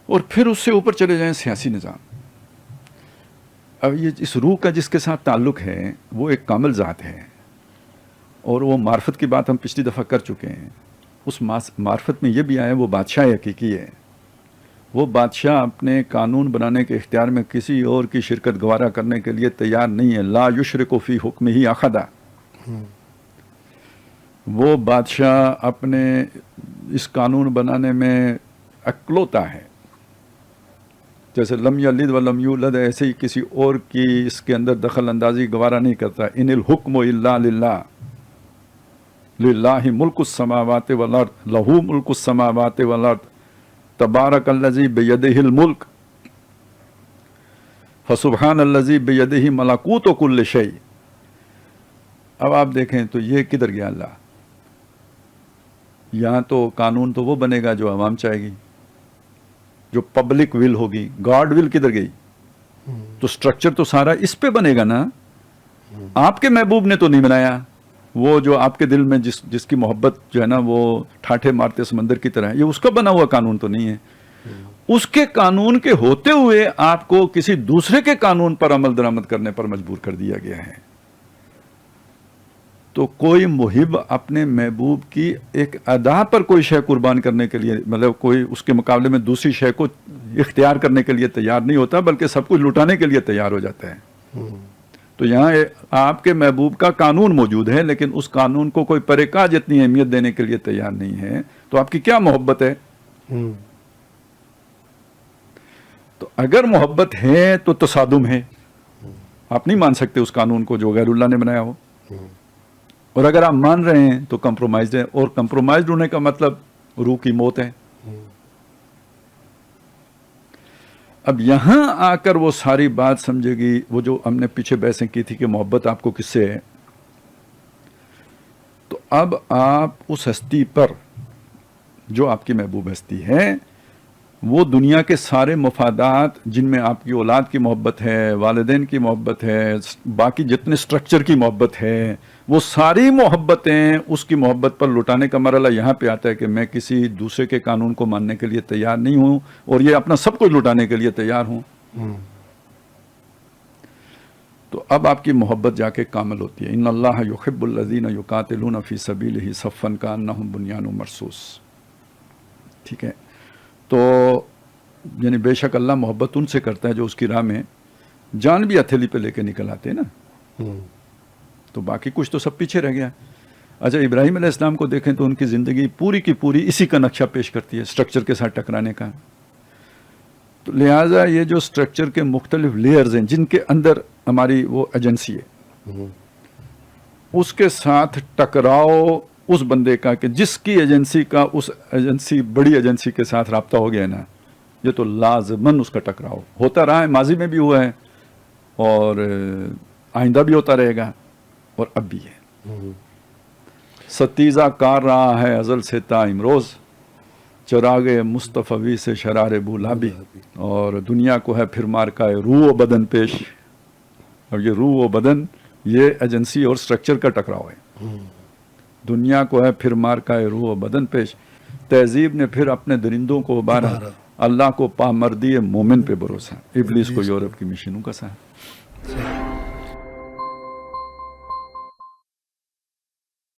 اور پھر اس سے اوپر چلے جائیں سیاسی نظام. اب یہ اس روح کا جس کے ساتھ تعلق ہے وہ ایک کامل ذات ہے, اور وہ معرفت کی بات ہم پچھلی دفعہ کر چکے ہیں. اس معرفت میں یہ بھی آیا وہ بادشاہ حقیقی ہے. وہ بادشاہ اپنے قانون بنانے کے اختیار میں کسی اور کی شرکت گوارا کرنے کے لیے تیار نہیں ہے. لا یشرک فی حکمہ احدا. وہ بادشاہ اپنے اس قانون بنانے میں اکلوتا ہے. جیسے لم یلد ولم یولد, ایسے ہی کسی اور کی اس کے اندر دخل اندازی گوارا نہیں کرتا. ان الحکم الا للہ, للہ ملک السماوات والارض, لہو ملک السماوات والارض, تبارک الذی بیدہ الملک, فسبحان الذی بیدہ ملکوت کل شیء. اب آپ دیکھیں تو یہ کدھر گیا اللہ؟ یہاں تو قانون تو وہ بنے گا جو عوام چاہے گی, جو پبلک ول ہوگی. گاڈ ول کدھر گئی؟ تو سٹرکچر تو سارا اس پہ بنے گا نا. آپ کے محبوب نے تو نہیں بنایا. وہ جو آپ کے دل میں جس کی محبت جو ہے نا وہ ٹھاٹھے مارتے سمندر کی طرح ہے, یہ اس کا بنا ہوا قانون تو نہیں ہے. اس کے قانون کے ہوتے ہوئے آپ کو کسی دوسرے کے قانون پر عمل درآمد کرنے پر مجبور کر دیا گیا ہے. تو کوئی محب اپنے محبوب کی ایک ادا پر کوئی شے قربان کرنے کے لیے, مطلب کوئی اس کے مقابلے میں دوسری شے کو اختیار کرنے کے لیے تیار نہیں ہوتا, بلکہ سب کچھ لٹانے کے لیے تیار ہو جاتا ہے. تو یہاں آپ کے محبوب کا قانون موجود ہے, لیکن اس قانون کو کوئی پرکا جتنی اہمیت دینے کے لیے تیار نہیں ہے. تو آپ کی کیا محبت ہے؟ تو اگر محبت ہے تو تصادم ہے. آپ نہیں مان سکتے اس قانون کو جو غیر اللہ نے بنایا ہو. اور اگر آپ مان رہے ہیں تو کمپرومائزڈ ہے, اور کمپرومائزڈ ہونے کا مطلب روح کی موت ہے. اب یہاں آ کر وہ ساری بات سمجھے گی, وہ جو ہم نے پیچھے بحثیں کی تھی کہ محبت آپ کو کس سے ہے. تو اب آپ اس ہستی پر جو آپ کی محبوب ہستی ہے, وہ دنیا کے سارے مفادات جن میں آپ کی اولاد کی محبت ہے, والدین کی محبت ہے, باقی جتنے سٹرکچر کی محبت ہے, وہ ساری محبتیں اس کی محبت پر لٹانے کا مرحلہ یہاں پہ آتا ہے کہ میں کسی دوسرے کے قانون کو ماننے کے لیے تیار نہیں ہوں, اور یہ اپنا سب کچھ لٹانے کے لیے تیار ہوں. تو اب آپ کی محبت جا کے کامل ہوتی ہے. ان اللہ یحب الذین یقاتلون فی سبیلہ صفا کانہم بنیان مرصوص. ٹھیک ہے, تو یعنی بے شک اللہ محبت ان سے کرتا ہے جو اس کی راہ میں جان بھی ہتھیلی پہ لے کے نکل آتے ہیں نا. تو باقی کچھ تو سب پیچھے رہ گیا. اچھا, ابراہیم علیہ السلام کو دیکھیں تو ان کی زندگی پوری کی پوری اسی کا نقشہ پیش کرتی ہے, سٹرکچر کے ساتھ ٹکرانے کا. تو لہٰذا یہ جو سٹرکچر کے مختلف لیئرز ہیں جن کے اندر ہماری وہ ایجنسی ہے, اس کے ساتھ ٹکراؤ اس بندے کا کہ جس کی ایجنسی کا اس ایجنسی بڑی ایجنسی کے ساتھ رابطہ ہو گیا ہے نا, یہ تو لازماً اس کا ٹکراؤ ہوتا رہا ہے, ماضی میں بھی ہوا ہے اور آئندہ بھی ہوتا رہے گا, اور اب بھی ہے. ستیزہ کار رہا ہے ازل سے تا امروز, چراغ مصطفی سے شرار بولابی, اور دنیا کو ہے پھر مار کا روح و بدن پیش. اور یہ روح و بدن یہ ایجنسی اور سٹرکچر کا ٹکراؤ ہے. دنیا کو ہے پھر مار کا روح و بدن پیش, تہذیب نے پھر اپنے درندوں کو ابارا, اللہ کو پامردی مومن پہ بھروسہ, ابلیس کو یورپ کی مشینوں کا ساتھ.